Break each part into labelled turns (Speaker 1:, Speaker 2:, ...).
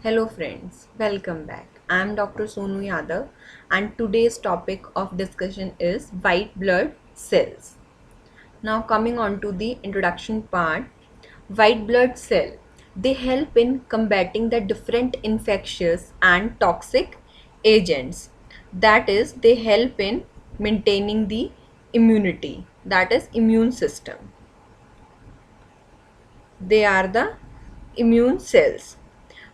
Speaker 1: Hello friends, welcome back. I am Dr. Sonu Yadav and today's topic of discussion is white blood cells. Now coming on to the introduction part, white blood cell. They help in combating the different infectious and toxic agents. That is, they help in maintaining the immunity, that is immune system. They are the immune cells.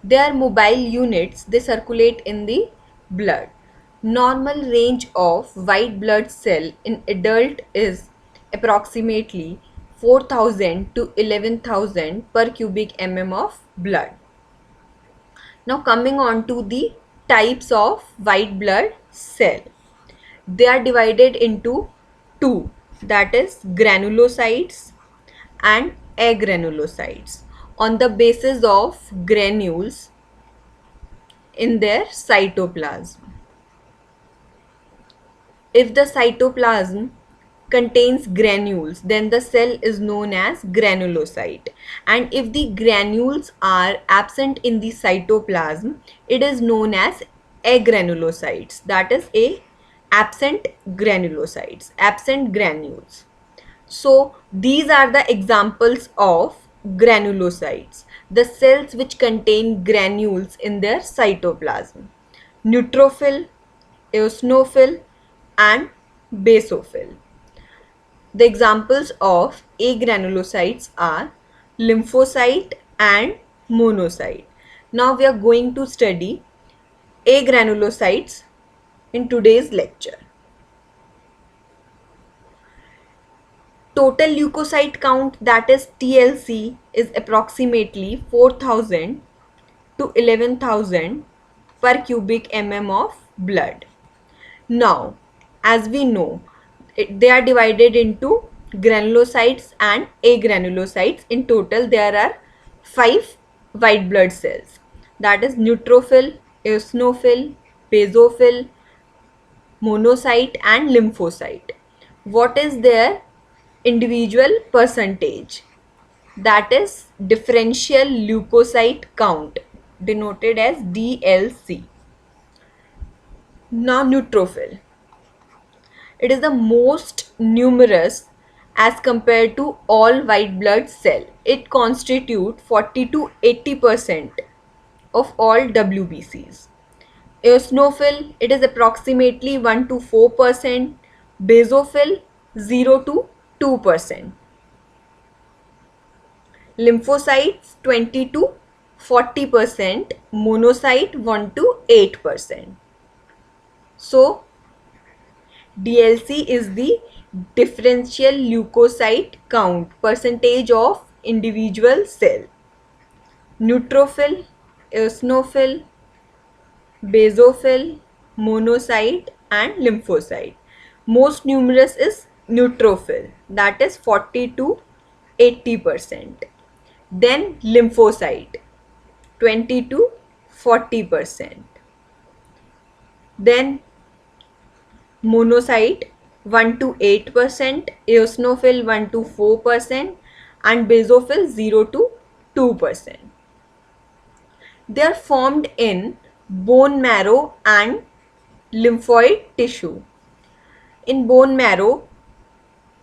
Speaker 1: They are mobile units, they circulate in the blood. Normal range of white blood cell in adult is approximately 4000 to 11,000 per cubic mm of blood. Now coming on to the types of white blood cell. They are divided into two, that is granulocytes and agranulocytes on the basis of granules in their cytoplasm. If the cytoplasm contains granules, then the cell is known as granulocyte. And if the granules are absent in the cytoplasm, it is known as agranulocytes. That is absent granulocytes, absent granules. So these are the examples of granulocytes, the cells which contain granules in their cytoplasm: neutrophil, eosinophil and basophil. The examples of agranulocytes are lymphocyte and monocyte. Now we are going to study agranulocytes in today's lecture. Total leukocyte count, that is TLC, is approximately 4000 to 11,000 per cubic mm of blood. Now, as we know, they are divided into granulocytes and agranulocytes. In total, there are 5 white blood cells, that is neutrophil, eosinophil, basophil, monocyte and lymphocyte. What is their individual percentage? That is differential leukocyte count, denoted as DLC. Now neutrophil. It is the most numerous as compared to all white blood cell. It constitutes 40 to 80% of all WBCs. Eosinophil, it is approximately 1 to 4%. Basophil, 0 to 2%. Lymphocytes, 20 to 40%. Monocyte, 1 to 8%. So DLC is the differential leukocyte count, percentage of individual cell. Neutrophil, eosinophil, basophil, monocyte and lymphocyte. Most numerous is neutrophil, that is 40 to 80%. Then lymphocyte, 20 to 40%. Then monocyte, 1 to 8%, eosinophil 1 to 4% and basophil 0 to 2%. They are formed in bone marrow and lymphoid tissue. In bone marrow,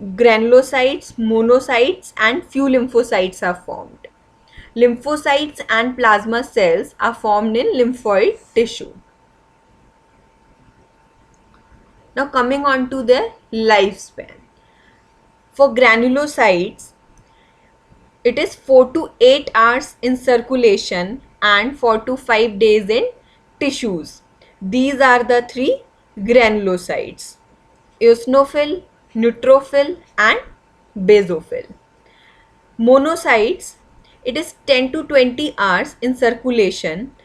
Speaker 1: granulocytes, monocytes and few lymphocytes are formed. Lymphocytes and plasma cells are formed in lymphoid tissue. Now coming on to their lifespan. For granulocytes, it is 4 to 8 hours in circulation and 4 to 5 days in tissues. These are the three granulocytes: eosinophil, neutrophil and basophil. Monocytes, it is 10 to 20 hours in circulation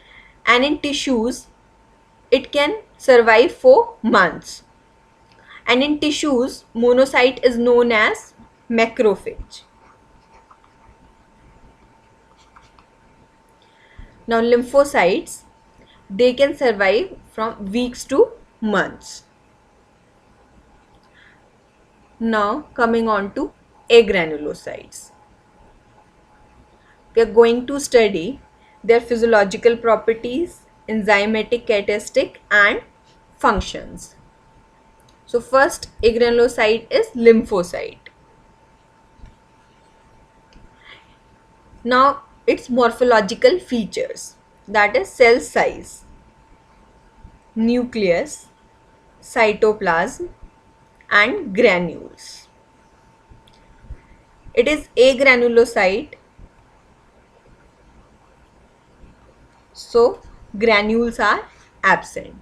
Speaker 1: and in tissues it can survive for months. And in tissues, monocyte is known as macrophage. Now lymphocytes, they can survive from weeks to months. Now coming on to agranulocytes. We are going to study their physiological properties, enzymatic characteristic and functions. So first agranulocyte is lymphocyte. Now its morphological features, that is cell size, nucleus, cytoplasm and granules. It is agranulocyte, so granules are absent.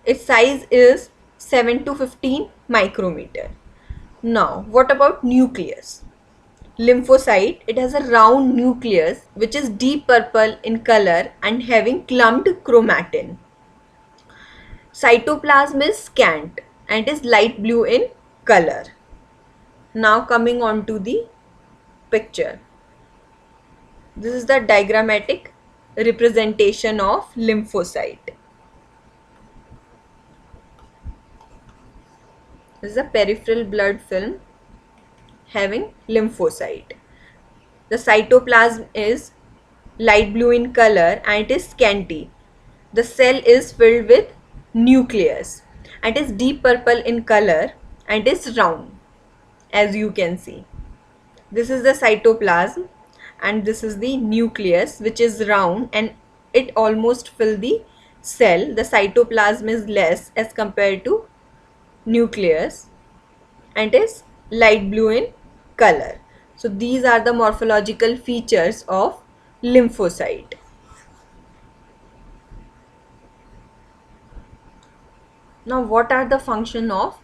Speaker 1: Its size is 7 to 15 micrometer. Now what about nucleus? Lymphocyte, it has a round nucleus which is deep purple in color and having clumped chromatin. Cytoplasm is scant and it is light blue in color. Now coming on to the picture. This is the diagrammatic representation of lymphocyte. This is a peripheral blood film having lymphocyte. The cytoplasm is light blue in color and it is scanty. The cell is filled with nucleus and is deep purple in color and is round, as you can see. This is the cytoplasm and this is the nucleus which is round and it almost fill the cell. The cytoplasm is less as compared to nucleus and is light blue in color. So these are the morphological features of lymphocyte. Now what are the function of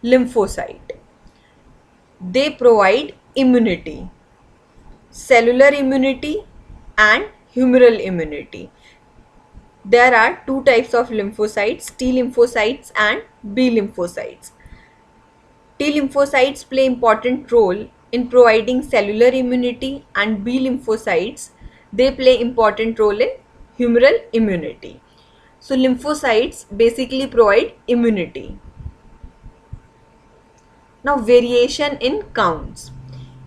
Speaker 1: lymphocyte? They provide immunity, cellular immunity and humoral immunity. There are two types of lymphocytes, T lymphocytes and B lymphocytes. T lymphocytes play important role in providing cellular immunity and B lymphocytes, they play important role in humoral immunity. So lymphocytes basically provide immunity. Now variation in counts,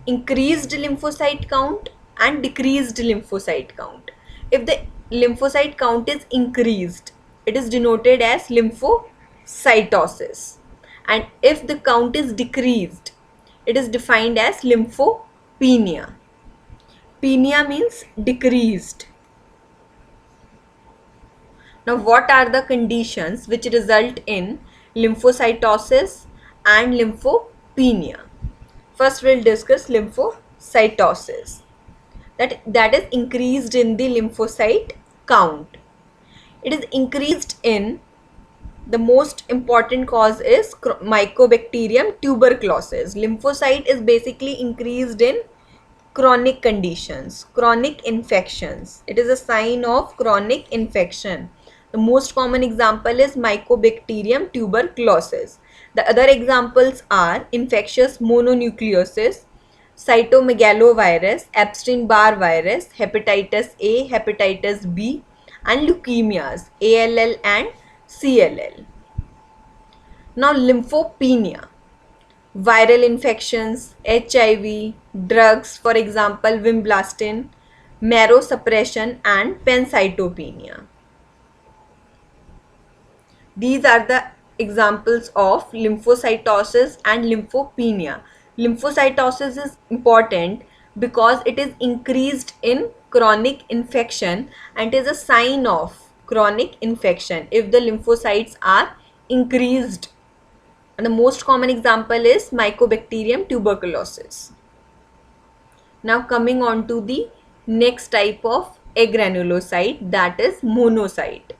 Speaker 1: increased lymphocyte count and decreased lymphocyte count. If the lymphocyte count is increased, it is denoted as lymphocytosis, and if the count is decreased, it is defined as lymphopenia. Penia means decreased. Now what are the conditions which result in lymphocytosis and lymphopenia? First we'll discuss lymphocytosis. That is increased in the lymphocyte count. It is increased in, the most important cause is Mycobacterium tuberculosis. Lymphocyte is basically increased in chronic conditions, chronic infections. It is a sign of chronic infection. The most common example is Mycobacterium tuberculosis. The other examples are infectious mononucleosis, cytomegalovirus, Epstein-Barr virus, hepatitis A, hepatitis B, and leukemias, ALL and CLL. Now lymphopenia, viral infections, HIV, drugs, for example vinblastine, marrow suppression and pancytopenia. These are the examples of lymphocytosis and lymphopenia. Lymphocytosis is important because it is increased in chronic infection and is a sign of chronic infection if the lymphocytes are increased. And the most common example is Mycobacterium tuberculosis. Now coming on to the next type of agranulocyte, that is monocyte.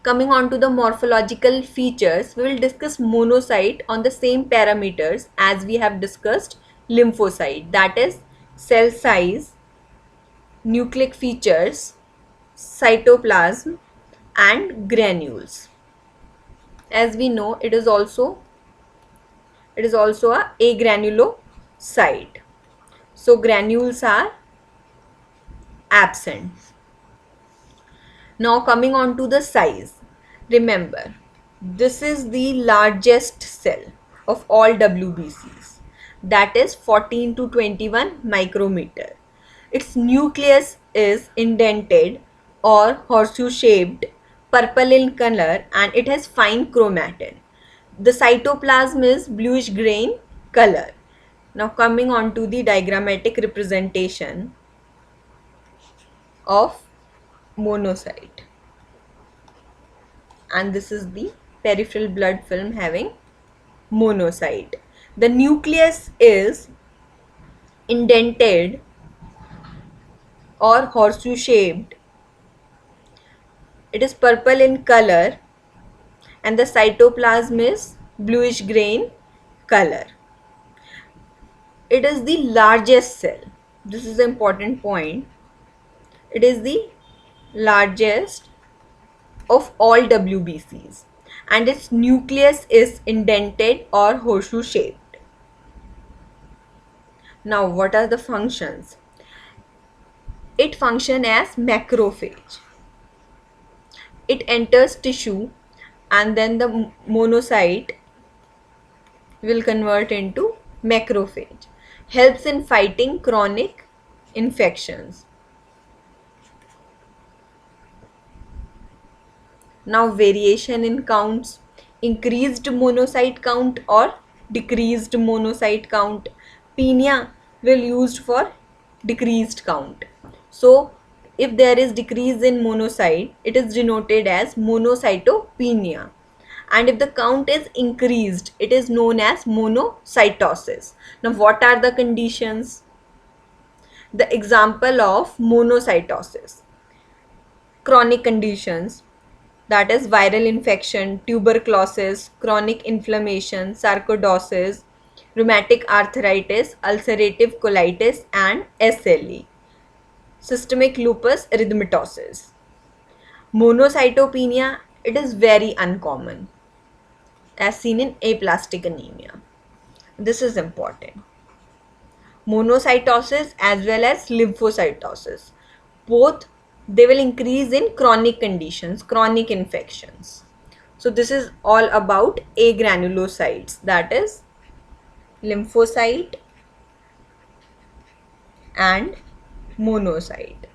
Speaker 1: Coming on to the morphological features, we will discuss monocyte on the same parameters as we have discussed lymphocyte, that is cell size, nucleic features, cytoplasm and granules. As we know, it is also a agranulocyte. So granules are absent. Now coming on to the size. Remember, this is the largest cell of all WBCs, that is 14 to 21 micrometer. its nucleus is indented or horseshoe shaped, purple in color, and it has fine chromatin. The cytoplasm is bluish green color. Now coming on to the diagrammatic representation of monocyte, and this is the peripheral blood film having monocyte. The nucleus is indented or horseshoe shaped. It is purple in color and the cytoplasm is bluish green color. It is the largest cell. This is the important point. It is the largest of all WBCs and its nucleus is indented or horseshoe shaped. Now what are the functions? It functions as macrophage. It enters tissue and then the monocyte will convert into macrophage. Helps in fighting chronic infections. Now variation in counts, increased monocyte count or decreased monocyte count. Pinia will used for decreased count. So if there is decrease in monocyte, it is denoted as monocytopenia. And if the count is increased, it is known as monocytosis. Now what are the conditions? The example of monocytosis: chronic conditions, that is viral infection, tuberculosis, chronic inflammation, sarcoidosis, rheumatic arthritis, ulcerative colitis, and SLE, systemic lupus erythematosus. Monocytopenia, it is very uncommon as seen in aplastic anemia. This is important. Monocytosis as well as lymphocytosis, both they will increase in chronic conditions, chronic infections. So this is all about agranulocytes, that is lymphocyte and monocyte.